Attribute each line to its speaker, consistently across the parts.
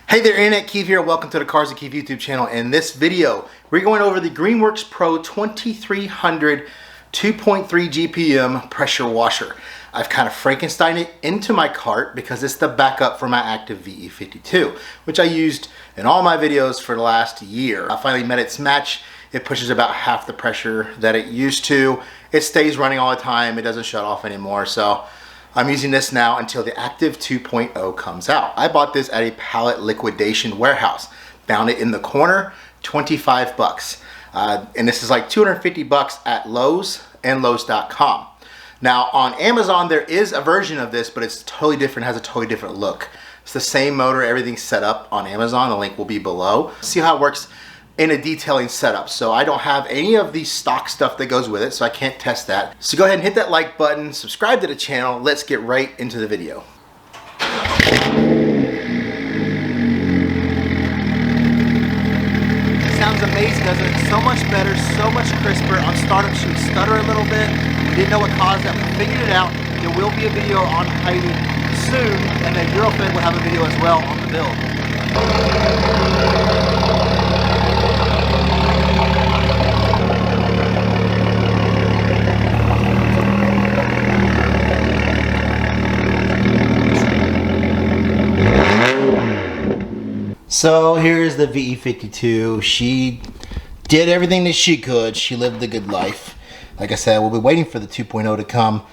Speaker 1: Hey there, Internet Keith here. Welcome to the Cars and Keith YouTube channel. In this video, we're going over the Greenworks Pro 2300 2.3 GPM pressure washer. I've kind of Frankensteined it into my cart because it's the backup for my Active VE52, which I used in all my videos for the last year. I finally met its match. It pushes about half the pressure that it used to. It stays running all the time. It doesn't shut off anymore. So I'm using this now until the Active 2.0 comes out. I bought this at a pallet liquidation warehouse. Found it in the corner, 25 bucks. And this is like 250 bucks at Lowe's and Lowe's.com. Now on Amazon, there is a version of this, but it's totally different, has a totally different look. It's the same motor, everything's set up on Amazon. The link will be below. See how it works in a detailing setup. So I don't have any of the stock stuff that goes with it, so I can't test that. So go ahead and hit that like button, subscribe to the channel. Let's get right into the video. It sounds amazing, doesn't it? So much better, so much crisper. On startup, she would stutter a little bit. We didn't know what caused that. We figured it out. There will be a video on Heidi soon, and then Girlfriend will have a video as well on the build. So here's the VE52. She did everything that she could. She lived a good life. Like I said, we'll be waiting for the 2.0 to come.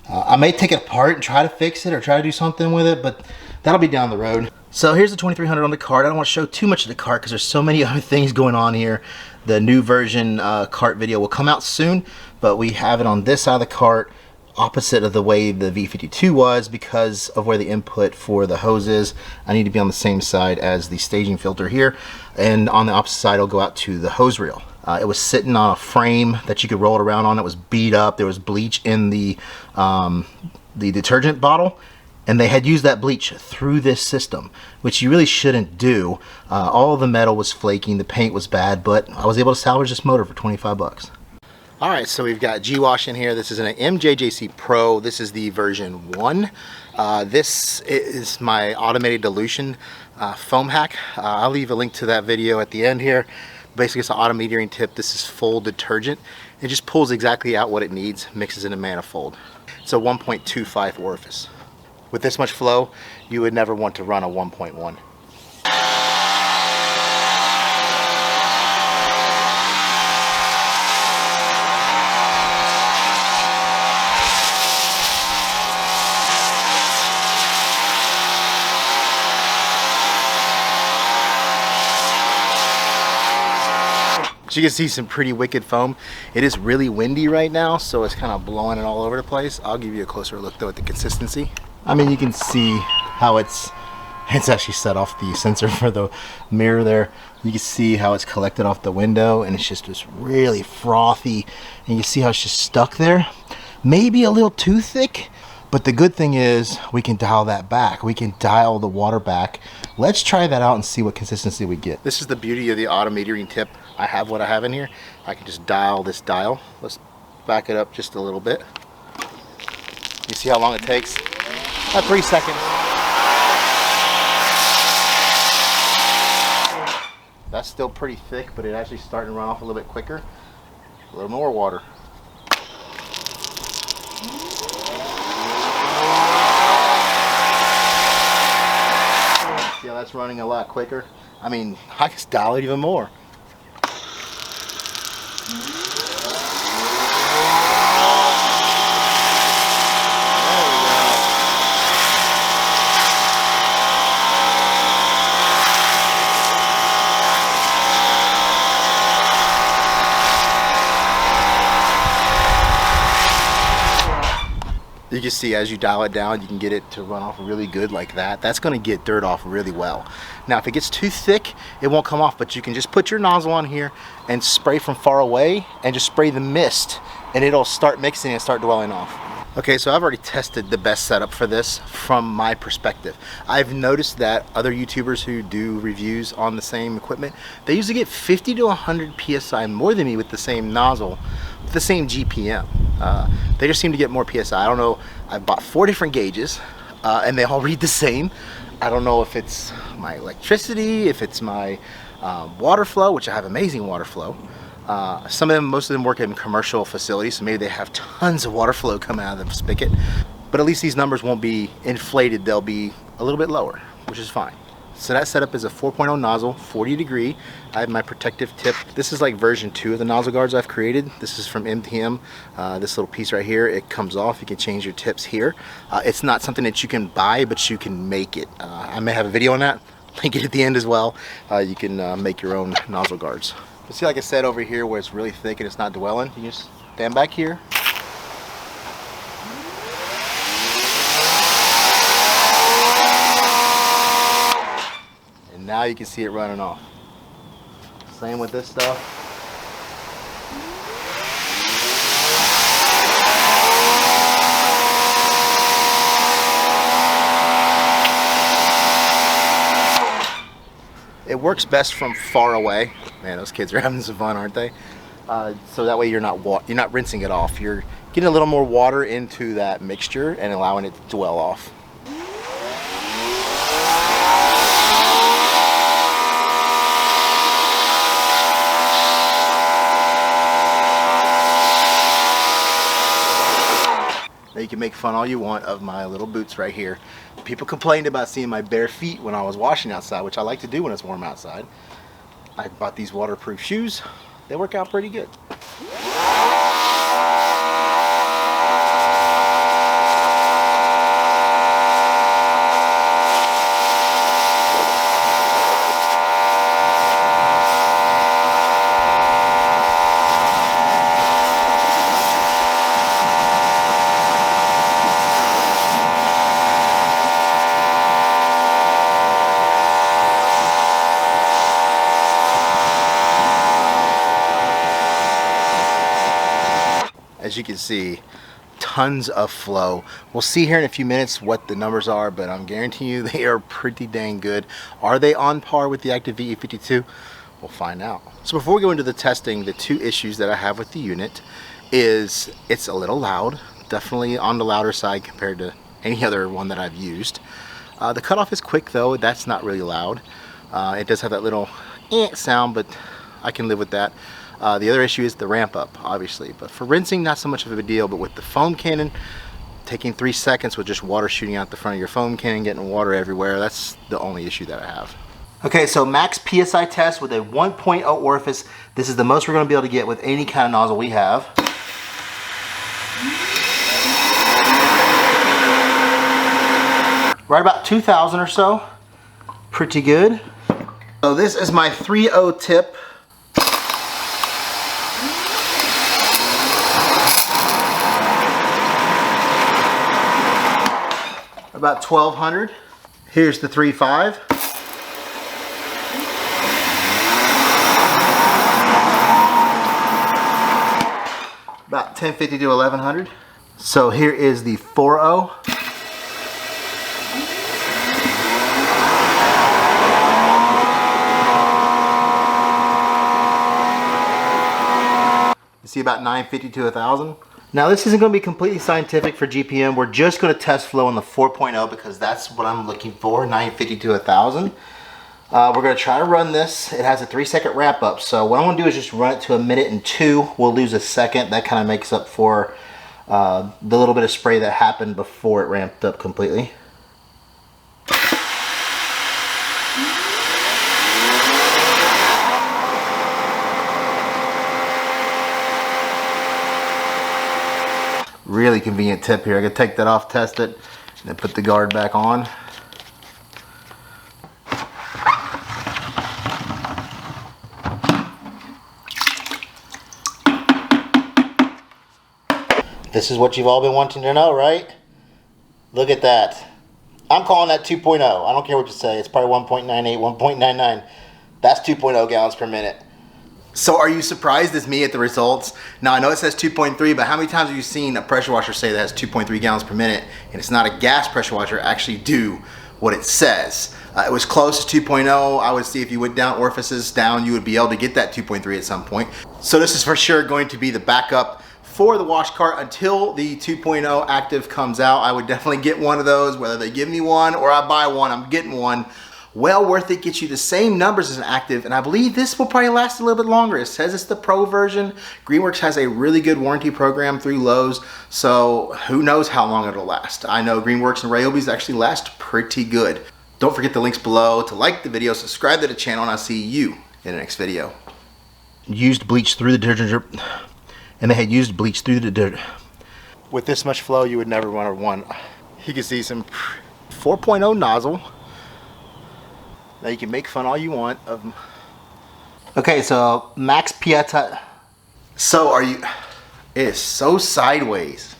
Speaker 1: I may take it apart and try to fix it or try to do something with it, but that'll be down the road. So here's the 2300 on the cart. I don't want to show too much of the cart because there's so many other things going on here. The new version cart video will come out soon, but we have it on this side of the cart, opposite of the way the V52 was because of where the input for the hose is. I need to be on the same side as the staging filter here, and on the opposite side it'll go out to the hose reel. It was sitting on a frame that you could roll it around on. It was beat up. There was bleach in the detergent bottle, and they had used that bleach through this system, which you really shouldn't do. All of the metal was flaking, the paint was bad, but I was able to salvage this motor for 25 bucks. All right, so we've got GWash in here. This is an MJJC Pro. This is the version 1. This is my automated dilution foam hack. I'll leave a link to that video at the end here. Basically, it's an auto metering tip. This is full detergent. It just pulls exactly out what it needs, mixes in a manifold. It's a 1.25 orifice. With this much flow, you would never want to run a 1.1. So you can see some pretty wicked foam. It is really windy right now, so it's kind of blowing it all over the place. I'll give you a closer look though at the consistency. I mean, you can see how it's actually set off the sensor for the mirror there. You can see how it's collected off the window, and it's just really frothy, and you see how it's just stuck there. Maybe a little too thick, but the good thing is we can dial that back. We can dial the water back. Let's try that out and see what consistency we get. This is the beauty of the auto metering tip. I have what I have in here. I can just dial this dial. Let's back it up just a little bit. You see how long it takes? About 3 seconds. That's still pretty thick, but it actually starting to run off a little bit quicker. A little more water. Yeah, that's running a lot quicker. I mean, I can dial it even more. You can see as you dial it down, you can get it to run off really good like that. That's going to get dirt off really well. Now if it gets too thick, it won't come off, but you can just put your nozzle on here and spray from far away and just spray the mist, and it'll start mixing and start dwelling off. Okay, so I've already tested the best setup for this from my perspective. I've noticed that other YouTubers who do reviews on the same equipment, they usually get 50 to 100 PSI more than me with the same nozzle, with the same GPM. They just seem to get more PSI. I don't know, I've bought 4 different gauges. and they all read the same. I don't know if it's my electricity, if it's my water flow, which I have amazing water flow. Most of them work in commercial facilities, so maybe they have tons of water flow coming out of the spigot. But at least these numbers won't be inflated, they'll be a little bit lower, which is fine. So that setup is a 4.0 nozzle, 40 degree. I have my protective tip. This is like version 2 of the nozzle guards I've created. This is from MTM. This little piece right here, it comes off. You can change your tips here. It's not something that you can buy, but you can make it. I may have a video on that. Link it at the end as well. You can make your own nozzle guards. But see, like I said, over here where it's really thick and it's not dwelling, you just stand back here. Now you can see it running off. Same with this stuff. It works best from far away. Man, those kids are having some fun, aren't they? So that way you're not rinsing it off. You're getting a little more water into that mixture and allowing it to dwell off. You can make fun all you want of my little boots right here. People complained about seeing my bare feet when I was washing outside, which I like to do when it's warm outside. I bought these waterproof shoes. They work out pretty good. As you can see, tons of flow. We'll see here in a few minutes what the numbers are, but I'm guaranteeing you they are pretty dang good. Are they on par with the Active VE52? We'll find out. So before we go into the testing, the two issues that I have with the unit is it's a little loud, definitely on the louder side compared to any other one that I've used. The cutoff is quick though, that's not really loud. It does have that little sound, but I can live with that. The other issue is the ramp up, obviously, but for rinsing, not so much of a big deal. But with the foam cannon, taking 3 seconds with just water shooting out the front of your foam cannon, getting water everywhere, that's the only issue that I have. Okay, so max PSI test with a 1.0 orifice. This is the most we're going to be able to get with any kind of nozzle we have. Right about 2,000 or so. Pretty good. So this is my 3.0 tip. About 1,200. Here's the 3.5. About 1050 to 1100. So here is the 4.0. You see about 950 to 1,000. Now this isn't going to be completely scientific for GPM. We're just going to test flow on the 4.0 because that's what I'm looking for, 950 to 1,000. We're going to try to run this. It has a 3-second wrap up. So what I'm going to do is just run it to 1 minute and 2. We'll lose a second. That kind of makes up for the little bit of spray that happened before it ramped up completely. Really convenient tip here. I can take that off, test it, and then put the guard back on. This is what you've all been wanting to know, right? Look at that. I'm calling that 2.0. I don't care what you say. It's probably 1.98, 1.99. That's 2.0 gallons per minute. So are you surprised as me at the results? Now I know it says 2.3, but how many times have you seen a pressure washer say that has 2.3 gallons per minute and it's not a gas pressure washer actually do what it says? It was close to 2.0. I would see if you went down orifices down, you would be able to get that 2.3 at some point. So this is for sure going to be the backup for the wash cart until the 2.0 Active comes out. I would definitely get one of those, whether they give me one or I buy one, I'm getting one. Well worth it, gets you the same numbers as an Active, and I believe this will probably last a little bit longer. It says it's the Pro version. Greenworks has a really good warranty program through Lowe's, so who knows how long it'll last. I know Greenworks and Ryobi's actually last pretty good. Don't forget the links below to like the video, subscribe to the channel, and I'll see you in the next video. Used bleach through the detergent, and they had used bleach through the detergent. With this much flow, you would never want to run. You can see some 4.0 nozzle. Now you can make fun all you want of them. Okay, so Max Pieta. So are you, it is so sideways.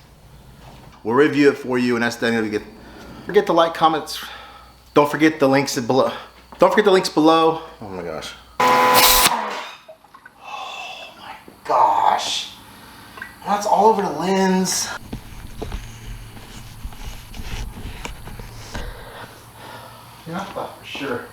Speaker 1: We'll review it for you, and that's then gonna get, forget to like, comments. Don't forget the links below. Don't forget the links below. Oh my gosh. Oh my gosh. That's all over the lens. Yeah, I thought for sure.